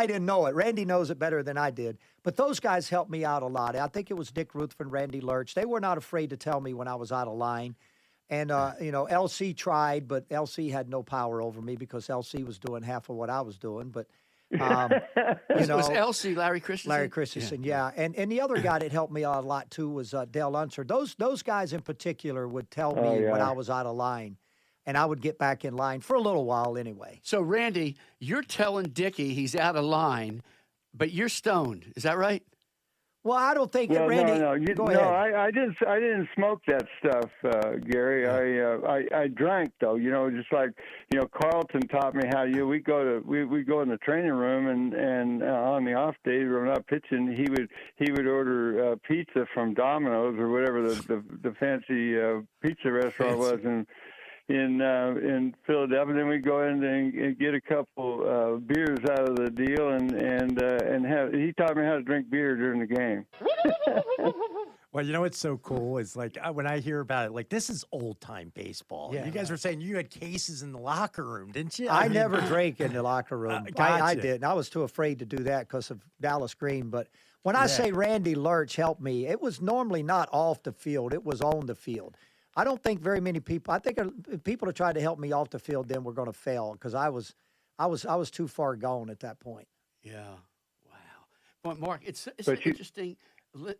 didn't know it. Randy knows it better than I did. But those guys helped me out a lot. I think it was Dick Ruthven, Randy Lerch. They were not afraid to tell me when I was out of line. And LC tried, but LC had no power over me because LC was doing half of what I was doing. But was LC Larry Christensen? Larry Christensen, yeah. And the other guy that helped me out a lot too was Dale Unser. Those guys in particular would tell me when I was out of line, and I would get back in line for a little while anyway. So Randy, you're telling Dickie he's out of line, but you're stoned. Is that right? Well, I don't think well, Randy. No, go ahead. I didn't smoke that stuff, Gary. I drank though. Just like Carlton taught me how. We go in the training room and on the off days when we're not pitching, he would order pizza from Domino's or whatever the fancy pizza restaurant was, in Philadelphia. Then we go in and get a couple beers out of the deal, and have. He taught me how to drink beer during the game. Well, you know what's so cool is like when I hear about it, like this is old time baseball. Yeah, You guys were saying you had cases in the locker room, didn't you? I mean, never drank in the locker room. I gotcha. didn't. I was too afraid to do that because of Dallas Green. But when I say Randy Lerch helped me, it was normally not off the field. It was on the field. I don't think very many people. I think if people that tried to help me off the field, then were going to fail because I was too far gone at that point. Yeah. Wow. Well, Mark, it's interesting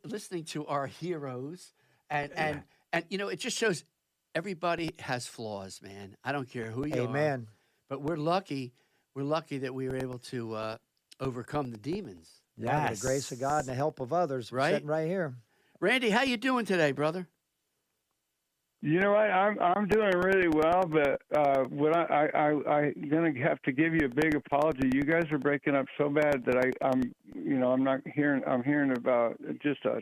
listening to our heroes, and you know, it just shows everybody has flaws, man. I don't care who you are. Amen. But we're lucky. We're lucky that we were able to overcome the demons. By the grace of God and the help of others. Right? Sitting right here. Randy, how you doing today, brother? You know what? I'm doing really well, but what I'm gonna have to give you a big apology. You guys are breaking up so bad that I'm not hearing. I'm hearing about just a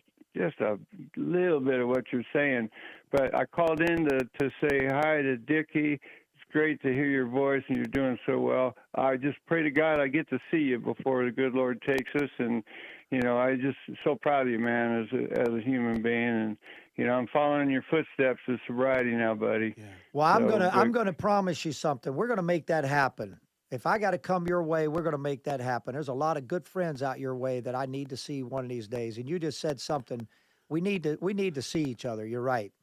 little bit of what you're saying. But I called in to say hi to Dickie. It's great to hear your voice, and you're doing so well. I just pray to God I get to see you before the good Lord takes us, and you know, I just so proud of you, man, as a human being, and you know, I'm following in your footsteps of sobriety now, buddy. Yeah. Well, I'm gonna promise you something. We're gonna make that happen. If I got to come your way, we're gonna make that happen. There's a lot of good friends out your way that I need to see one of these days. And you just said something. We need to see each other. You're right.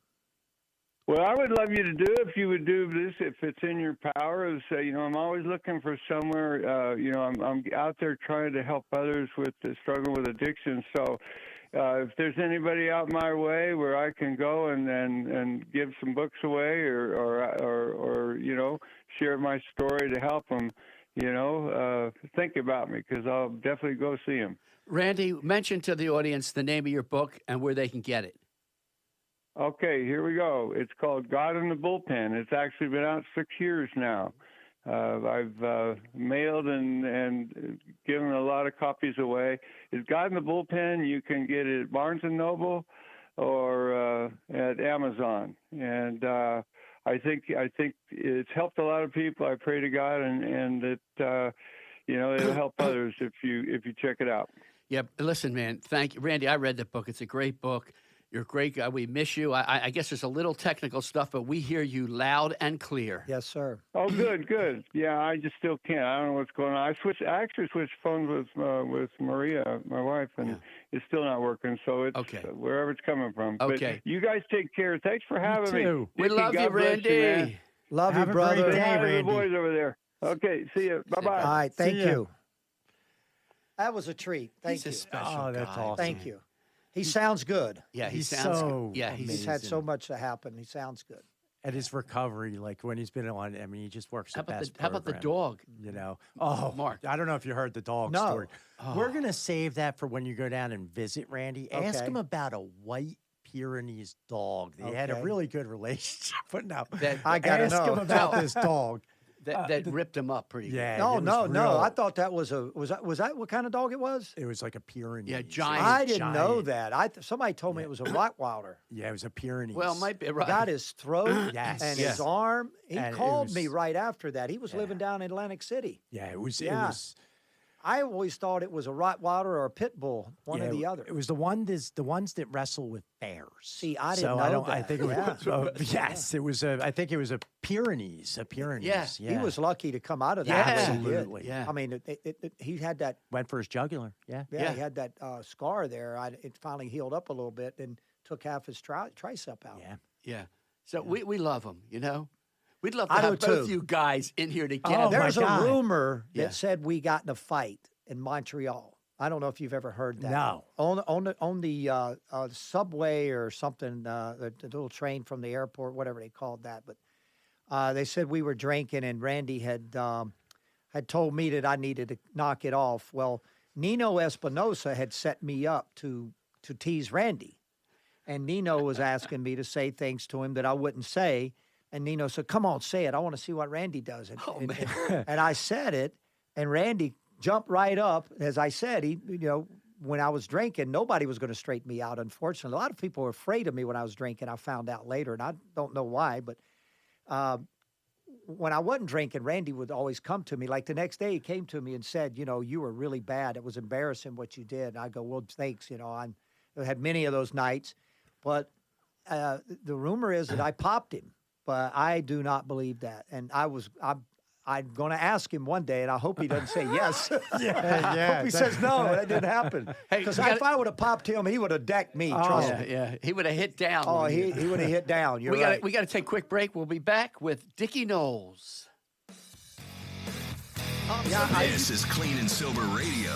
Well, I would love you to do it if you would do this, if it's in your power. You know, I'm always looking for somewhere. You know, I'm out there trying to help others with the struggle with addiction. So, if there's anybody out my way where I can go and give some books away, or you know, share my story to help them, you know, think about me because I'll definitely go see them. Randy, mention to the audience the name of your book and where they can get it. Okay, here we go. It's called God in the Bullpen. It's actually been out 6 years now. I've mailed and given a lot of copies away. It's God in the Bullpen. You can get it at Barnes & Noble or at Amazon. And I think it's helped a lot of people. I pray to God, and that you know, it'll help others if you check it out. Yeah, listen, man. Thank you, Randy. I read the book. It's a great book. You're a great guy. We miss you. I guess there's a little technical stuff, but we hear you loud and clear. Yes, sir. Oh, good. Yeah, I just still can't. I don't know what's going on. I actually switched phones with Maria, my wife, and it's still not working. So it's wherever it's coming from. Okay. But you guys take care. Thanks for having me. We love you, Randy. You, love Have you, a brother. great day, Hi to the Randy. boys over there. Okay, see you. Bye-bye. All right, thank See ya. you. That was a treat. Thank He's you. a special Oh, that's guy. awesome. Thank you. He sounds good. Yeah, he He's sounds so good. Yeah, He's had so amazing. much to happen. He sounds good. At his recovery, like when he's been on, I mean, he just works How the about best. how about the program, dog? You know, oh, Mark. I don't know if you heard the dog No. story. We're gonna save that for when you go down and visit Randy. Ask Okay. him about a white Pyrenees dog. They had a Okay. really good relationship, but no, I gotta ask know. him about this dog. That ripped him up pretty Yeah, No, it was no. real- I thought that was was that what kind of dog it was? It was like a Pyrenees. Yeah, It was giant. I didn't know giant. that. Somebody told me it was a Rottweiler. Yeah, it was a Pyrenees. Well, it might be right. Got his throat Yes. and Yeah. his arm. He And it called me was- right after that. He was living down in Atlantic City. Yeah, it was. It Yeah. was. I always thought it was a Rottweiler or a pit bull, one or the other. It was the ones that wrestle with bears. See, I didn't so know I don't. I that. think it was. Yeah. Yes, it was a. I think it was a Pyrenees. A Pyrenees. Yeah. He was lucky to come out of that. Yeah. when he did. Absolutely. Yeah. I mean, he had that. Went for his jugular. Yeah. Yeah, he had that scar there. It finally healed up a little bit and took half his tricep out. Yeah. Yeah. So we love him, you know? We'd love to I do have both too. you guys in here together. Oh, There's my a God. rumor that Yeah. said we got in a fight in Montreal. I don't know if you've ever heard that. No. On the subway or something, the little train from the airport, whatever they called that. But they said we were drinking, and Randy had told me that I needed to knock it off. Well, Nino Espinosa had set me up to tease Randy, and Nino was asking me to say things to him that I wouldn't say. And Nino said, "Come on, say it. I want to see what Randy does." And I said it, and Randy jumped right up. As I said, when I was drinking, nobody was going to straighten me out, unfortunately. A lot of people were afraid of me when I was drinking. I found out later, and I don't know why, but when I wasn't drinking, Randy would always come to me. Like the next day, he came to me and said, you were really bad. It was embarrassing what you did. And I go, well, thanks. I had many of those nights. But the rumor is that I popped him. But I do not believe that. And I'm going to ask him one day, and I hope he doesn't say yes. I hope he says no, that didn't happen. Because if I would have popped him, he would have decked me. Trust me. Yeah, he would have hit down. Oh, he would have hit down. You're right. We got to take a quick break. We'll be back with Dickie Noles. This is Clean and Sober Radio.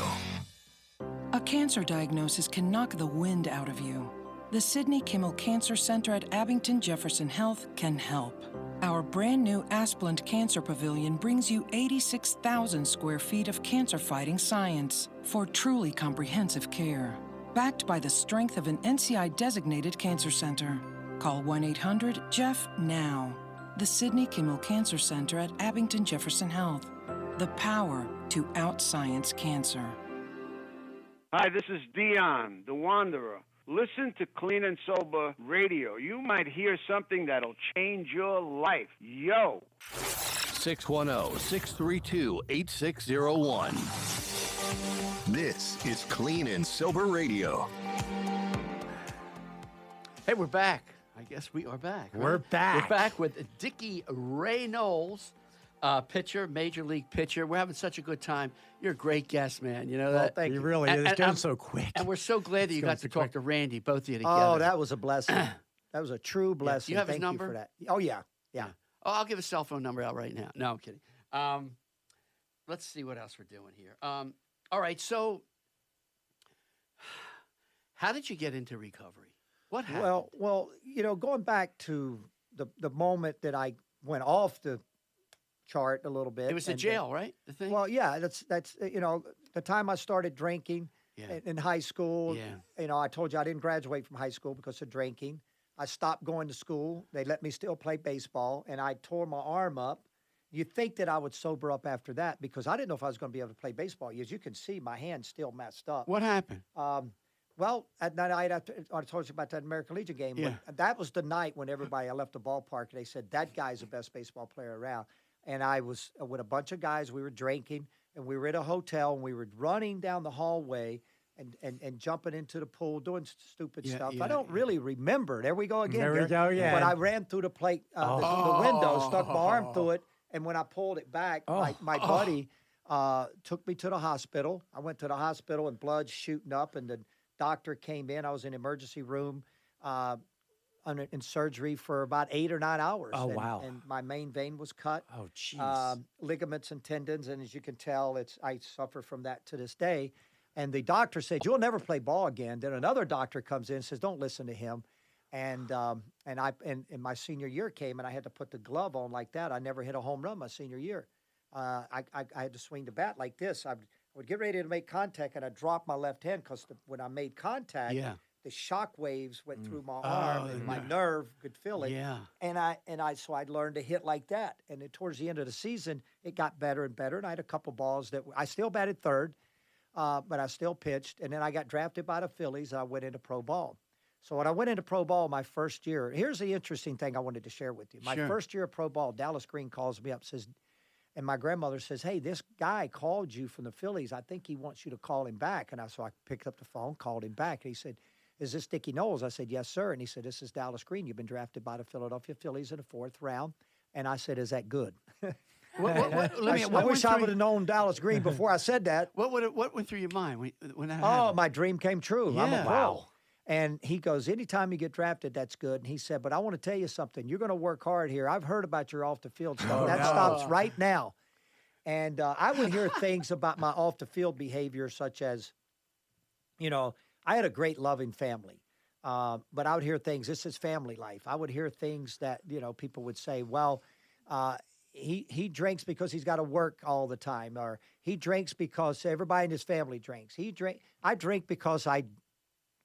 A cancer diagnosis can knock the wind out of you. The Sidney Kimmel Cancer Center at Abington Jefferson Health can help. Our brand new Asplund Cancer Pavilion brings you 86,000 square feet of cancer-fighting science for truly comprehensive care. Backed by the strength of an NCI-designated cancer center. Call 1-800-JEFF now. The Sidney Kimmel Cancer Center at Abington Jefferson Health. The power to out-science cancer. Hi, this is Dion, the Wanderer. Listen to Clean and Sober Radio. You might hear something that'll change your life. Yo! 610-632-8601. This is Clean and Sober Radio. Hey, we're back. I guess we are back. We're back. We're back with Dickie Ray Noles, pitcher, major league pitcher. We're having such a good time. You're a great guest, man. You know that. Thank you. Really is. It's going so quick. And we're so glad that you got to talk to Randy, both of you together. Oh, that was a blessing. That was a true blessing. You have his Thank number? you for that. Oh, yeah. Oh, I'll give a cell phone number out right now. No, I'm kidding. Let's see what else we're doing here. All right, so how did you get into recovery? What happened? Well, going back to the moment that I went off the chart a little bit. It was the jail, right? The thing? Well, yeah, that's the time I started drinking in high school. Yeah. I told you I didn't graduate from high school because of drinking. I stopped going to school. They let me still play baseball, and I tore my arm up. You'd think that I would sober up after that because I didn't know if I was going to be able to play baseball. As you can see, my hand's still messed up. What happened? Well, at that night after I told you about that American Legion game, that was the night when I left the ballpark, and they said, that guy's the best baseball player around. And I was with a bunch of guys. We were drinking, and we were at a hotel, and we were running down the hallway and jumping into the pool, doing stupid stuff. I don't really remember. There we go again. There we go, yeah. But I ran through the plate, the window, stuck my arm through it, and when I pulled it back, my buddy took me to the hospital. I went to the hospital, and blood shooting up, and the doctor came in. I was in the emergency room. In surgery for about 8 or 9 hours. Oh, wow. And my main vein was cut. Oh, jeez. Ligaments and tendons. And as you can tell, I suffer from that to this day. And the doctor said, you'll never play ball again. Then another doctor comes in and says, don't listen to him. And my senior year came, and I had to put the glove on like that. I never hit a home run my senior year. I had to swing the bat like this. I would get ready to make contact, and I'd drop my left hand because when I made contact, the shock waves went through my arm, and my nerve could feel it. Yeah. So I'd learned to hit like that. And then towards the end of the season, it got better and better. And I had a couple balls that I still batted third, but I still pitched. And then I got drafted by the Phillies, and I went into pro ball. So when I went into pro ball my first year, here's the interesting thing I wanted to share with you. My first year of pro ball, Dallas Green calls me up, and my grandmother says, hey, this guy called you from the Phillies. I think he wants you to call him back. And so I picked up the phone, called him back, and he said, is this Dickie Noles? I said, yes, sir. And he said, this is Dallas Green. You've been drafted by the Philadelphia Phillies in the 4th round. And I said, is that good? I wish I would have known Dallas Green before I said that. What went through your mind when that happened? Oh, my dream came true. Yeah. I'm a pro. And he goes, anytime you get drafted, that's good. And he said, but I want to tell you something. You're going to work hard here. I've heard about your off-the-field stuff. That stops right now. And I would hear things about my off-the-field behavior, such as, I had a great loving family, but I would hear things, this is family life. I would hear things that, people would say, well, he drinks because he's got to work all the time, or he drinks because everybody in his family drinks. I drink because I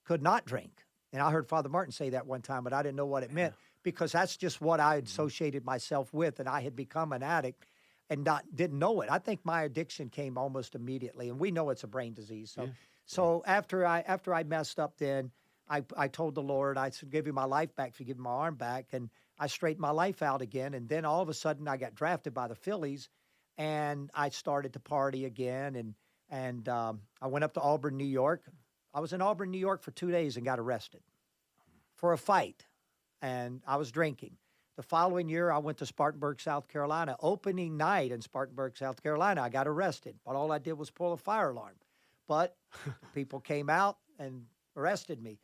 could not drink. And I heard Father Martin say that one time, but I didn't know what it meant because that's just what I associated myself with, and I had become an addict and didn't know it. I think my addiction came almost immediately, and we know it's a brain disease. So after I messed up, then I told the Lord, I said, give you my life back, if you give me my arm back. And I straightened my life out again. And then all of a sudden I got drafted by the Phillies, and I started to party again. And I went up to Auburn, New York. I was in Auburn, New York for 2 days and got arrested for a fight. And I was drinking. The following year, I went to Spartanburg, South Carolina. Opening night in Spartanburg, South Carolina, I got arrested. But all I did was pull a fire alarm. But people came out and arrested me.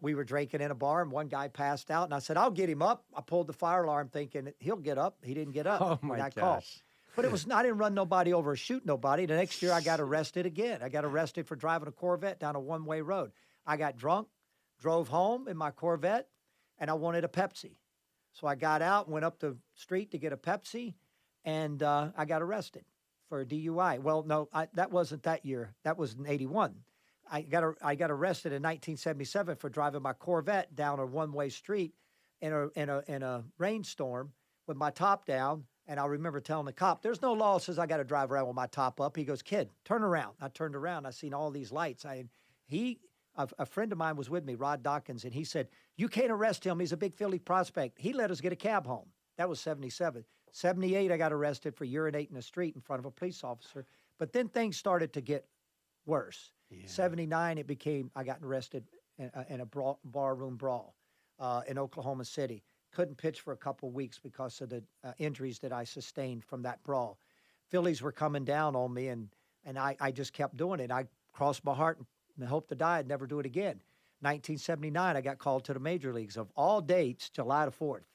We were drinking in a bar, and one guy passed out. And I said, I'll get him up. I pulled the fire alarm thinking he'll get up. He didn't get up. Oh, my gosh. gosh. But I didn't run nobody over or shoot nobody. The next year, I got arrested again. I got arrested for driving a Corvette down a one-way road. I got drunk, drove home in my Corvette, and I wanted a Pepsi. So I got out, went up the street to get a Pepsi, and I got arrested for a DUI. Well, no, that wasn't that year. That was in 81. I got arrested in 1977 for driving my Corvette down a one-way street in a rainstorm with my top down. And I remember telling the cop, "There's no law that says I got to drive around with my top up." He goes, "Kid, turn around." I turned around. I seen all these lights. A friend of mine was with me, Rod Dawkins, and he said, "You can't arrest him. He's a big Philly prospect." He let us get a cab home. That was 77. 78, I got arrested for urinating in the street in front of a police officer. But then things started to get worse. Yeah. 79, I got arrested in a barroom brawl in Oklahoma City. Couldn't pitch for a couple weeks because of the injuries that I sustained from that brawl. Phillies were coming down on me, and I just kept doing it. I crossed my heart and hoped to die I'd never do it again. 1979, I got called to the major leagues. Of all dates, July the 4th.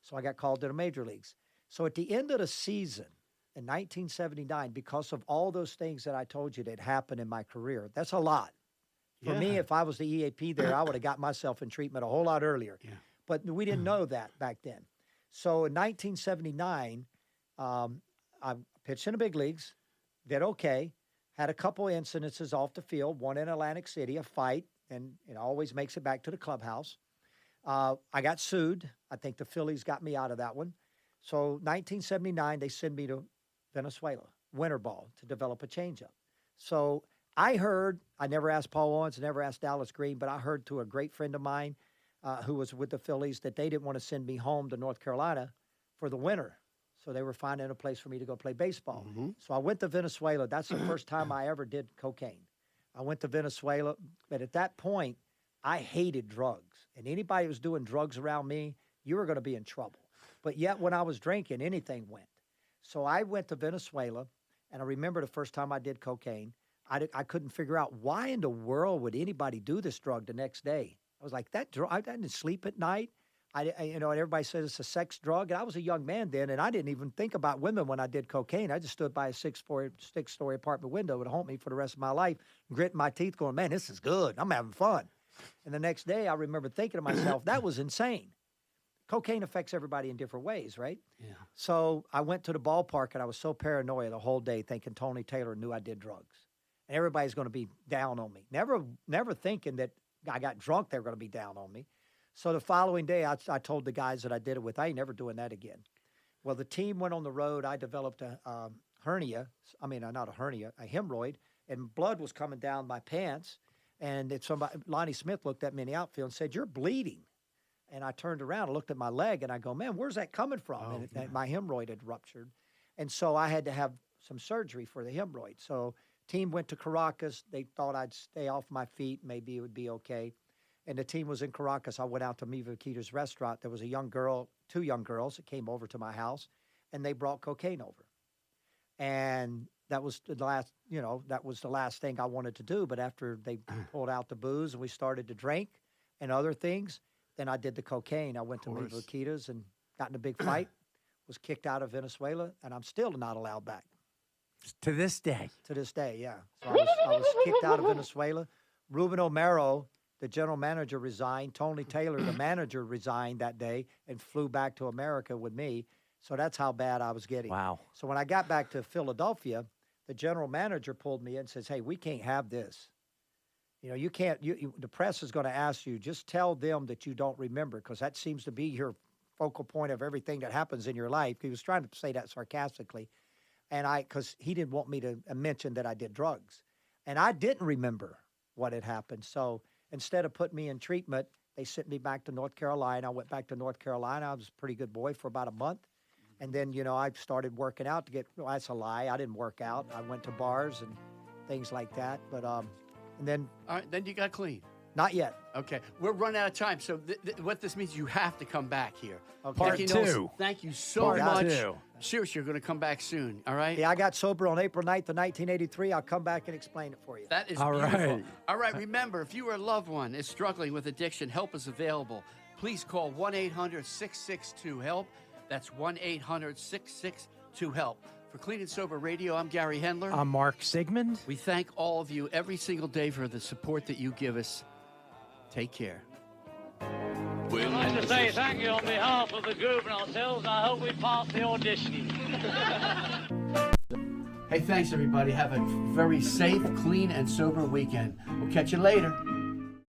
So I got called to the major leagues. So at the end of the season in 1979, because of all those things that I told you that happened in my career, that's a lot. For me, if I was the EAP there, I would have got myself in treatment a whole lot earlier. Yeah. But we didn't know that back then. So in 1979, I pitched in the big leagues, did okay. Had a couple incidences off the field, one in Atlantic City, a fight, and it always makes it back to the clubhouse. I got sued. I think the Phillies got me out of that one. So 1979, they send me to Venezuela, winter ball, to develop a changeup. So I never asked Paul Owens, never asked Dallas Green, but I heard through a great friend of mine who was with the Phillies that they didn't want to send me home to North Carolina for the winter. So they were finding a place for me to go play baseball. Mm-hmm. So I went to Venezuela. That's the first time I ever did cocaine. I went to Venezuela, but at that point, I hated drugs. And anybody who was doing drugs around me, you were going to be in trouble. But yet when I was drinking, anything went. So I went to Venezuela, and I remember the first time I did cocaine, I couldn't figure out why in the world would anybody do this drug the next day. I was like, that drug, I didn't sleep at night. And everybody says it's a sex drug. And I was a young man then, and I didn't even think about women when I did cocaine. I just stood by a six-story apartment window. It would haunt me for the rest of my life, gritting my teeth going, man, this is good. I'm having fun. And the next day, I remember thinking to myself, that was insane. Cocaine affects everybody in different ways, right? Yeah. So I went to the ballpark, and I was so paranoid the whole day thinking Tony Taylor knew I did drugs. And everybody's going to be down on me. Never thinking that I got drunk, they were going to be down on me. So the following day, I told the guys that I did it with, I ain't never doing that again. Well, the team went on the road. I developed a hernia. I mean, not a hernia, a hemorrhoid, and blood was coming down my pants. And Lonnie Smith looked at me in the outfield and said, "You're bleeding." And I turned around and looked at my leg, and I go, "Man, where's that coming from?" And my hemorrhoid had ruptured. And so I had to have some surgery for the hemorrhoid. So team went to Caracas. They thought I'd stay off my feet. Maybe it would be okay. And the team was in Caracas. I went out to Mi Vaquita's restaurant. There was a young girl, two young girls that came over to my house, and they brought cocaine over. And that was the last thing I wanted to do. But after they pulled out the booze and we started to drink and other things, then I did the cocaine. I went to Mi Vaquita's and got in a big fight, was kicked out of Venezuela, and I'm still not allowed back. To this day? To this day, yeah. So I was kicked out of Venezuela. Ruben O'Maro, the general manager, resigned. Tony Taylor, the manager, resigned that day and flew back to America with me. So that's how bad I was getting. Wow. So when I got back to Philadelphia, the general manager pulled me in and says, "Hey, we can't have this. You know, you can't, the press is going to ask you, just tell them that you don't remember, because that seems to be your focal point of everything that happens in your life." He was trying to say that sarcastically. And because he didn't want me to mention that I did drugs. And I didn't remember what had happened. So instead of putting me in treatment, They sent me back to North Carolina. I went back to North Carolina. I was a pretty good boy for about a month. And then, I started working out to get, well, that's a lie. I didn't work out. I went to bars and things like that. But, and then. All right, then you got clean. Not yet. Okay, we're running out of time. So what this means, you have to come back here. Okay. Part Dickie 2. Noles, thank you so Part much. 2. Seriously, you're going to come back soon, all right? Yeah, I got sober on April 9th of 1983. I'll come back and explain it for you. That is All beautiful. right. All right, remember, if you or a loved one is struggling with addiction, help is available. Please call 1-800-662-HELP. That's 1-800-662-HELP. For Clean and Sober Radio, I'm Gary Hendler. I'm Mark Sigmund. We thank all of you every single day for the support that you give us. Take care. I'd like to say thank you on behalf of the group and ourselves. I hope we pass the auditioning. Hey, thanks, everybody. Have a very safe, clean, and sober weekend. We'll catch you later.